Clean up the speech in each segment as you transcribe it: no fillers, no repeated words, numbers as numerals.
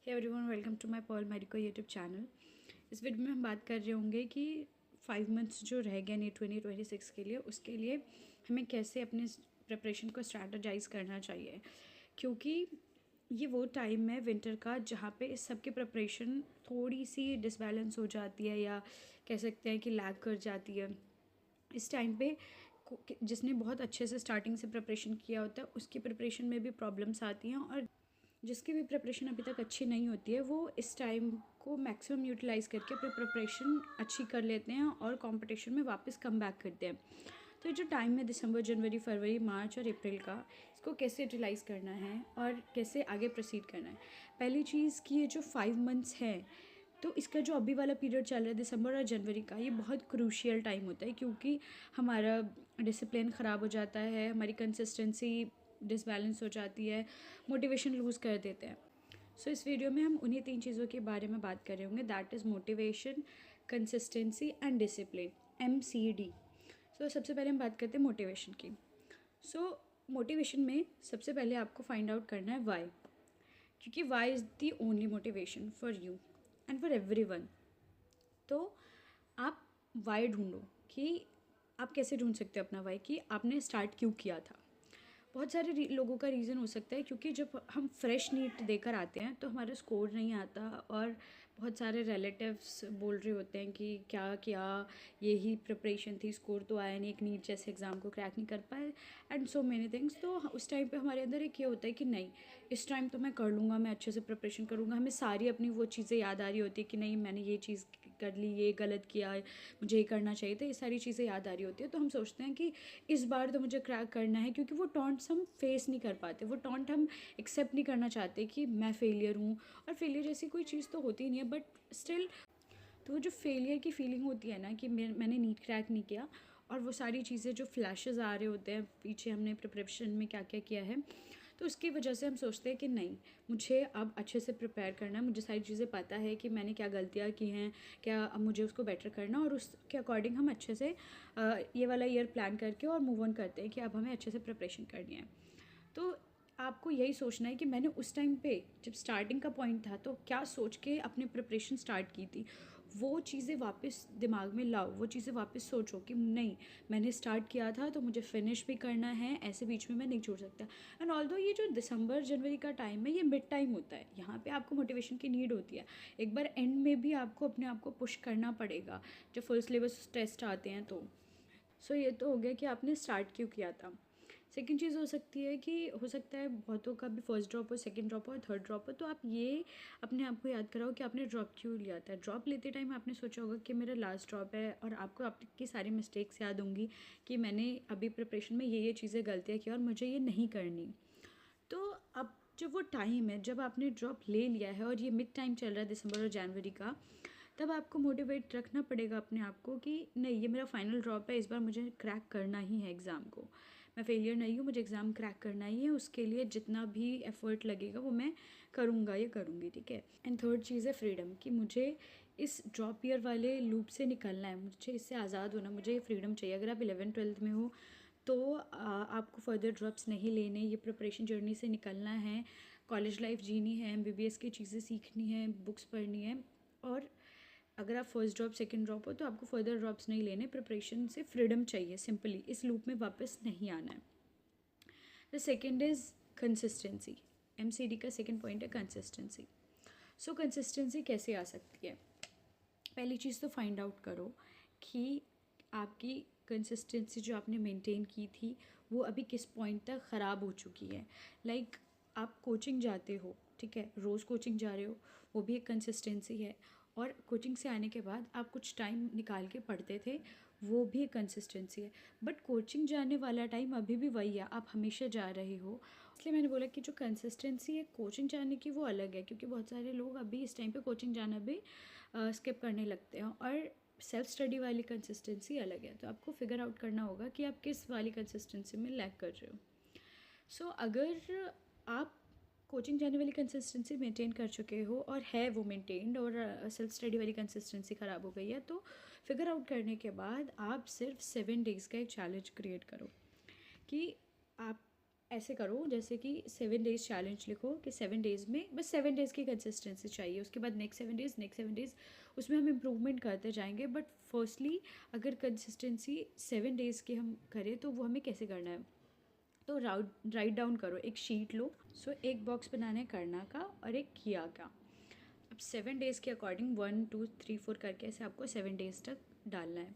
Hey everyone, welcome to my Paul Medico YouTube channel. इस video में हम बात कर रहे होंगे कि 5 मंथ्स जो रह गए नीट 2026 के लिए, उसके लिए हमें कैसे अपने प्रिपरेशन को स्ट्रैटेजाइज करना चाहिए, क्योंकि ये वो टाइम है विंटर का जहाँ पे इस सब की प्रिपरेशन थोड़ी सी डिसबैलेंस हो जाती है, या कह सकते हैं कि लैग कर जाती है। इस टाइम पे जिसने बहुत अच्छे से स्टार्टिंग से प्रिपरेशन किया होता है उसकी प्रिपरेशन में भी प्रॉब्लम्स आती हैं, और जिसकी भी प्रिपरेशन अभी तक अच्छी नहीं होती है वो इस टाइम को मैक्सिमम यूटिलाइज़ करके अपनी प्रिपरेशन अच्छी कर लेते हैं और कंपटीशन में वापस कम बैक करते हैं। तो ये जो टाइम है दिसंबर, जनवरी, फरवरी, मार्च और अप्रैल का, इसको कैसे यूटिलाइज़ करना है और कैसे आगे प्रोसीड करना है। पहली चीज़ कि ये जो 5 मंथ्स हैं, तो इसका जो अभी वाला पीरियड चल रहा है दिसंबर और जनवरी का, ये बहुत क्रूशियल टाइम होता है, क्योंकि हमारा डिसिप्लिन ख़राब हो जाता है, हमारी कंसिस्टेंसी डिसबैलेंस हो जाती है, मोटिवेशन लूज़ कर देते हैं। सो इस वीडियो में हम उन्हीं 3 चीज़ों के बारे में बात कर रहे होंगे, that is motivation, consistency and discipline, MCD। सो सबसे पहले हम बात करते हैं मोटिवेशन की। सो मोटिवेशन में सबसे पहले आपको फाइंड आउट करना है वाई, क्योंकि why is the only motivation for you and for everyone. तो आप वाई ढूंढो कि आप कैसे ढूंढ सकते हो अपना वाई, कि आपने स्टार्ट क्यों किया था। बहुत सारे लोगों का रीज़न हो सकता है, क्योंकि जब हम फ्रेश नीट देकर आते हैं तो हमारा स्कोर नहीं आता, और बहुत सारे रिलेटिव्स बोल रहे होते हैं कि क्या क्या यही प्रिपरेशन थी, स्कोर तो आया नहीं, एक नीट जैसे एग्ज़ाम को क्रैक नहीं कर पाए, एंड सो मेनी थिंग्स। तो उस टाइम पे हमारे अंदर एक ये होता है कि नहीं, इस टाइम तो मैं कर लूँगा, मैं अच्छे से प्रिपरेशन करूँगा। हमें सारी अपनी वो चीज़ें याद आ रही होती है कि नहीं, मैंने ये चीज़ कर ली, ये गलत किया, मुझे ये करना चाहिए था, ये सारी चीज़ें याद आ रही होती है। तो हम सोचते हैं कि इस बार तो मुझे क्रैक करना है, क्योंकि वो टॉन्ट्स हम फेस नहीं कर पाते, वो टॉन्ट हम एक्सेप्ट नहीं करना चाहते कि मैं फेलियर हूँ। और फेलियर जैसी कोई चीज़ तो होती नहीं है, बट स्टिल तो वो जो फेलियर की फीलिंग होती है ना, कि मैंने नीट क्रैक नहीं किया, और वो सारी चीज़ें जो फ्लैशेस आ रहे होते हैं पीछे हमने प्रिपरेशन में क्या क्या किया है, तो उसकी वजह से हम सोचते हैं कि नहीं, मुझे अब अच्छे से प्रिपेयर करना है, मुझे सारी चीज़ें पता है कि मैंने क्या गलतियाँ की हैं, क्या अब मुझे उसको बेटर करना, और उसके अकॉर्डिंग हम अच्छे से ये वाला ईयर प्लान करके और मूव ऑन करते हैं कि अब हमें अच्छे से प्रिपरेशन करनी है। तो आपको यही सोचना है कि मैंने उस टाइम पे जब स्टार्टिंग का पॉइंट था तो क्या सोच के अपनी प्रिपरेशन स्टार्ट की थी, वो चीज़ें वापस दिमाग में लाओ, वो चीज़ें वापस सोचो कि नहीं, मैंने स्टार्ट किया था तो मुझे फिनिश भी करना है, ऐसे बीच में मैं नहीं छोड़ सकता। एंड ऑल्दो ये जो दिसंबर जनवरी का टाइम है, ये मिड टाइम होता है, यहाँ पे आपको मोटिवेशन की नीड होती है। एक बार एंड में भी आपको अपने आप को पुश करना पड़ेगा जब फुल सिलेबस टेस्ट आते हैं तो। सो ये तो हो गया कि आपने स्टार्ट क्यों किया था। सेकंड चीज़ हो सकती है कि हो सकता है बहुतों का भी फर्स्ट ड्रॉप हो, सेकंड ड्रॉप हो, थर्ड ड्रॉप हो, तो आप ये अपने आप को याद कराओ कि आपने ड्रॉप क्यों लिया था। ड्रॉप लेते टाइम आपने सोचा होगा कि मेरा लास्ट ड्रॉप है, और आपको आपकी सारी मिस्टेक्स याद होंगी कि मैंने अभी प्रिपरेशन में ये चीज़ें गलतियाँ की और मुझे ये नहीं करनी। तो अब जब वो टाइम है जब आपने ड्रॉप ले लिया है और ये मिड टाइम चल रहा है दिसंबर और जनवरी का, तब आपको मोटिवेट रखना पड़ेगा अपने आप को कि नहीं, ये मेरा फाइनल ड्रॉप है, इस बार मुझे क्रैक करना ही है एग्ज़ाम को, मैं फेलियर नहीं हूँ, मुझे एग्ज़ाम क्रैक करना ही है, उसके लिए जितना भी एफर्ट लगेगा वो मैं करूँगा या करूँगी, ठीक है। एंड थर्ड चीज़ है फ्रीडम, कि मुझे इस ड्रॉप ईयर वाले लूप से निकलना है, मुझे इससे आज़ाद होना, मुझे ये फ्रीडम चाहिए। अगर आप 11th-12th में हो तो आपको फर्दर ड्रॉप्स नहीं लेने, ये प्रिपरेशन जर्नी से निकलना है, कॉलेज लाइफ जीनी है, MBBS की चीज़ें सीखनी है, बुक्स पढ़नी है। और अगर आप फर्स्ट ड्रॉप सेकंड ड्रॉप हो तो आपको फर्दर ड्रॉप्स नहीं लेने, प्रिपरेशन से फ्रीडम चाहिए, सिंपली इस लूप में वापस नहीं आना है। The second is consistency. MCD का सेकेंड पॉइंट है कंसिस्टेंसी। सो कंसिस्टेंसी कैसे आ सकती है? पहली चीज़ तो फाइंड आउट करो कि आपकी कंसिस्टेंसी जो आपने मेंटेन की थी वो अभी किस पॉइंट तक ख़राब हो चुकी है। लाइक आप कोचिंग जाते हो, ठीक है, रोज़ कोचिंग जा रहे हो, वो भी एक कंसिस्टेंसी है, और कोचिंग से आने के बाद आप कुछ टाइम निकाल के पढ़ते थे, वो भी एक कंसिस्टेंसी है। बट कोचिंग जाने वाला टाइम अभी भी वही है, आप हमेशा जा रहे हो। इसलिए मैंने बोला कि जो कंसिस्टेंसी है कोचिंग जाने की वो अलग है, क्योंकि बहुत सारे लोग अभी इस टाइम पे कोचिंग जाना भी स्किप करने लगते हैं, और सेल्फ स्टडी वाली कंसिस्टेंसी अलग है। तो आपको फिगर आउट करना होगा कि आप किस वाली कंसिस्टेंसी में लैग कर रहे हो। सो अगर आप कोचिंग जाने वाली कंसिस्टेंसी मेंटेन कर चुके हो और है वो मेंटेन्ड, और सेल्फ स्टडी वाली कंसिस्टेंसी ख़राब हो गई है, तो फिगर आउट करने के बाद आप सिर्फ 7 डेज़ का एक चैलेंज क्रिएट करो कि आप ऐसे करो जैसे कि 7 डेज़ चैलेंज लिखो कि 7 डेज़ में बस 7 डेज़ की कंसिस्टेंसी चाहिए, उसके बाद नेक्स्ट 7 डेज़ उसमें हम इम्प्रूवमेंट करते जाएंगे। बट फर्स्टली अगर कंसिस्टेंसी 7 डेज़ की हम करें तो वो हमें कैसे करना है, तो राइट डाउन करो, एक शीट लो। एक बॉक्स बनाना है करना का और एक किया का। अब 7 डेज़ के अकॉर्डिंग 1 2 3 4 करके ऐसे आपको 7 डेज़ तक डालना है।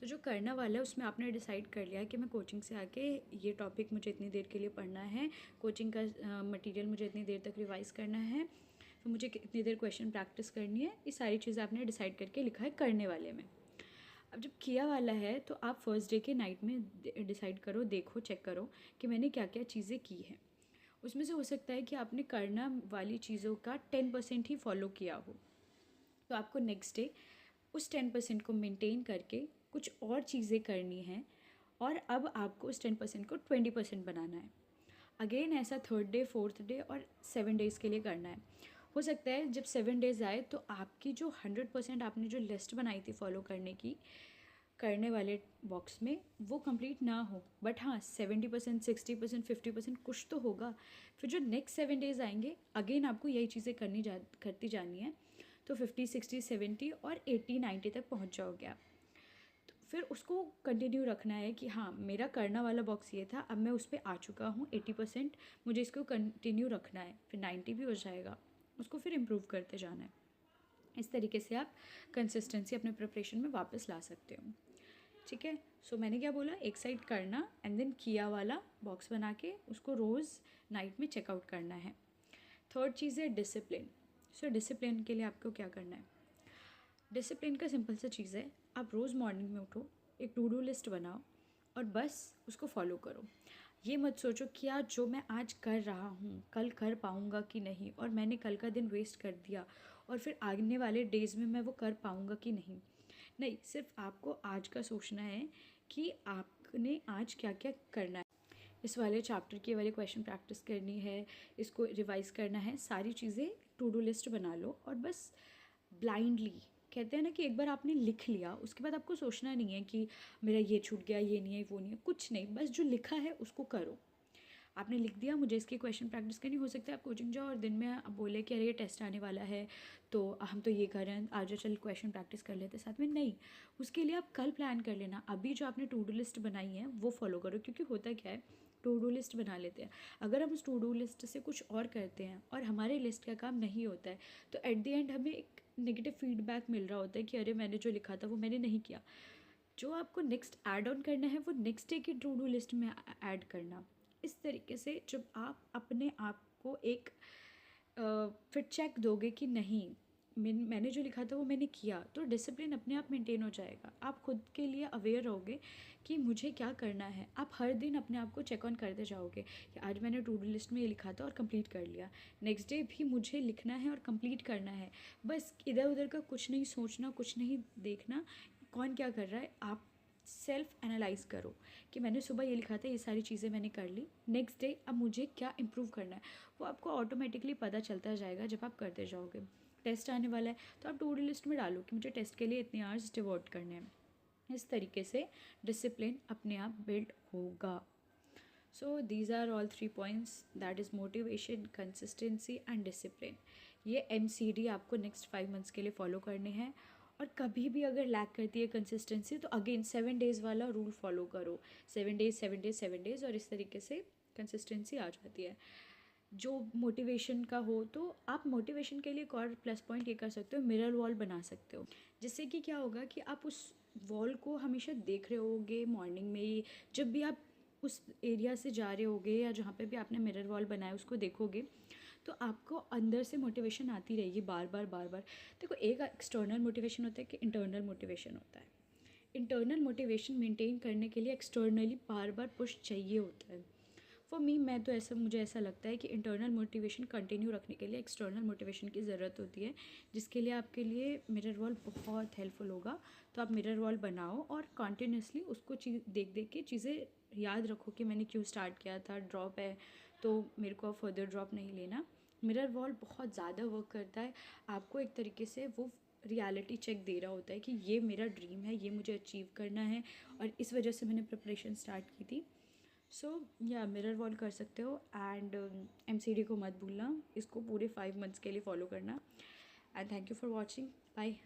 तो जो करना वाला है उसमें आपने डिसाइड कर लिया है कि मैं कोचिंग से आके ये टॉपिक मुझे इतनी देर के लिए पढ़ना है, कोचिंग का मटेरियल मुझे इतनी देर तक रिवाइज़ करना है, फिर मुझे इतनी देर क्वेश्चन प्रैक्टिस करनी है। ये सारी चीज़ें आपने डिसाइड करके लिखा है करने वाले में। अब जब किया वाला है तो आप फर्स्ट डे के नाइट में डिसाइड करो, देखो, चेक करो कि मैंने क्या क्या चीज़ें की हैं। उसमें से हो सकता है कि आपने करना वाली चीज़ों का 10% ही फॉलो किया हो, तो आपको नेक्स्ट डे उस 10% को मेंटेन करके कुछ और चीज़ें करनी हैं और अब आपको उस 10% को 20% बनाना है। अगेन ऐसा थर्ड डे, फोर्थ डे और 7 डेज़ के लिए करना है। हो सकता है जब 7 डेज़ आए तो आपकी जो 100% आपने जो लिस्ट बनाई थी फॉलो करने की करने वाले बॉक्स में वो कंप्लीट ना हो, बट हाँ 70%, 60%, 50% कुछ तो होगा। फिर जो नेक्स्ट 7 डेज़ आएंगे अगेन आपको यही चीज़ें करती जानी है, तो 50, 60, 70 और 80, 90 तक पहुँच जाओगे आप। तो फिर उसको कंटिन्यू रखना है कि हाँ मेरा करना वाला बॉक्स ये था, अब मैं उस पर आ चुका हूँ 80%, मुझे इसको कंटिन्यू रखना है, फिर 90 भी हो जाएगा, उसको फिर इम्प्रूव करते जाना है। इस तरीके से आप कंसिस्टेंसी अपने प्रिपरेशन में वापस ला सकते हो। ठीक है, सो मैंने क्या बोला, एक साइड करना एंड देन किया वाला बॉक्स बना के उसको रोज़ नाइट में चेकआउट करना है। थर्ड चीज़ है डिसिप्लिन। डिसिप्लिन के लिए आपको क्या करना है, डिसिप्लिन का सिंपल सा चीज़ है, आप रोज़ मॉर्निंग में उठो, एक टू डू लिस्ट बनाओ और बस उसको फॉलो करो। ये मत सोचो कि यार जो मैं आज कर रहा हूँ कल कर पाऊँगा कि नहीं, और मैंने कल का दिन वेस्ट कर दिया और फिर आने वाले डेज़ में मैं वो कर पाऊँगा कि नहीं। नहीं, सिर्फ आपको आज का सोचना है कि आपने आज क्या क्या करना है। इस वाले चैप्टर की वाले क्वेश्चन प्रैक्टिस करनी है, इसको रिवाइज़ करना है, सारी चीज़ें टू डू लिस्ट बना लो और बस ब्लाइंडली, कहते हैं ना कि एक बार आपने लिख लिया उसके बाद आपको सोचना नहीं है कि मेरा ये छूट गया, ये नहीं है, वो नहीं है, कुछ नहीं, बस जो लिखा है उसको करो। आपने लिख दिया मुझे इसकी क्वेश्चन प्रैक्टिस करनी, हो सकता है आप कोचिंग जाओ और दिन में आप बोले कि अरे ये टेस्ट आने वाला है तो हम तो ये कर रहे हैं, आज चल क्वेश्चन प्रैक्टिस कर लेते साथ में। नहीं, उसके लिए आप कल प्लान कर लेना, अभी जो आपने टू डू लिस्ट बनाई है वो फॉलो करो। क्योंकि होता क्या है, टू डू लिस्ट बना लेते हैं, अगर हम उस टू डू लिस्ट से कुछ और करते हैं और हमारे लिस्ट का काम नहीं होता है तो एट द एंड हमें एक नेगेटिव फीडबैक मिल रहा होता है कि अरे मैंने जो लिखा था वो मैंने नहीं किया। जो आपको नेक्स्ट ऐड ऑन करना है वो नेक्स्ट डे की टू डू लिस्ट में ऐड करना। इस तरीके से जब आप अपने आप को एक फिर चेक दोगे कि नहीं मैंने जो लिखा था वो मैंने किया, तो डिसिप्लिन अपने आप मेंटेन हो जाएगा। आप खुद के लिए अवेयर रहोगे कि मुझे क्या करना है। आप हर दिन अपने आप को चेक ऑन करते जाओगे कि आज मैंने टू डू लिस्ट में ये लिखा था और कंप्लीट कर लिया, नेक्स्ट डे भी मुझे लिखना है और कंप्लीट करना है। बस इधर उधर का कुछ नहीं सोचना, कुछ नहीं देखना कौन क्या कर रहा है। आप सेल्फ एनालाइज करो कि मैंने सुबह ये लिखा था, ये सारी चीज़ें मैंने कर ली, नेक्स्ट डे अब मुझे क्या इम्प्रूव करना है वो आपको ऑटोमेटिकली पता चलता जाएगा जब आप करते जाओगे। टेस्ट आने वाला है तो आप टू डू लिस्ट में डालो कि मुझे टेस्ट के लिए इतने आवर्स डिवोट करने हैं। इस तरीके से डिसिप्लिन अपने आप बिल्ड होगा। So these are all 3 points, that is motivation, consistency and discipline. ये MCD आपको नेक्स्ट 5 मंथ्स के लिए फॉलो करने हैं। और कभी भी अगर लैक करती है कंसिस्टेंसी तो अगेन 7 डेज़ वाला रूल फॉलो करो, 7 डेज़ 7 डेज़ 7 डेज़, और इस तरीके से कंसिस्टेंसी आ जाती है। जो मोटिवेशन का हो तो आप मोटिवेशन के लिए एक और प्लस पॉइंट ये कर सकते हो, मिरर वॉल बना सकते हो, जिससे कि क्या होगा कि आप उस वॉल को हमेशा देख रहे होगे मॉर्निंग में ही, जब भी आप उस एरिया से जा रहे होगे या जहाँ पे भी आपने मिरर वॉल बनाया उसको देखोगे तो आपको अंदर से मोटिवेशन आती रहेगी बार बार बार बार। देखो, एक एक्सटर्नल मोटिवेशन होता है कि इंटरनल मोटिवेशन होता है। इंटरनल मोटिवेशन मेंटेन करने के लिए एक्सटर्नली बार बार पुश चाहिए होता है। फॉर मी, मैं तो ऐसा मुझे ऐसा लगता है कि इंटरनल मोटिवेशन कंटिन्यू रखने के लिए एक्सटर्नल मोटिवेशन की ज़रूरत होती है, जिसके लिए आपके लिए मिरर वॉल बहुत हेल्पफुल होगा। तो आप मिरर वॉल बनाओ और कॉन्टीन्यूसली उसको देख देख के चीज़ें याद रखो कि मैंने क्यों स्टार्ट किया था, ड्रॉप है तो मेरे को अब फर्दर ड्रॉप नहीं लेना। मिरर वॉल बहुत ज़्यादा वर्क करता है, आपको एक तरीके से वो रियलिटी चेक दे रहा होता है कि ये मेरा ड्रीम है, ये मुझे अचीव करना है और इस वजह से मैंने प्रिपरेशन स्टार्ट की थी। सो या मिरर वॉल कर सकते हो एंड MCD को मत भूलना, इसको पूरे 5 मंथ्स के लिए फॉलो करना। And thank you for watching, bye.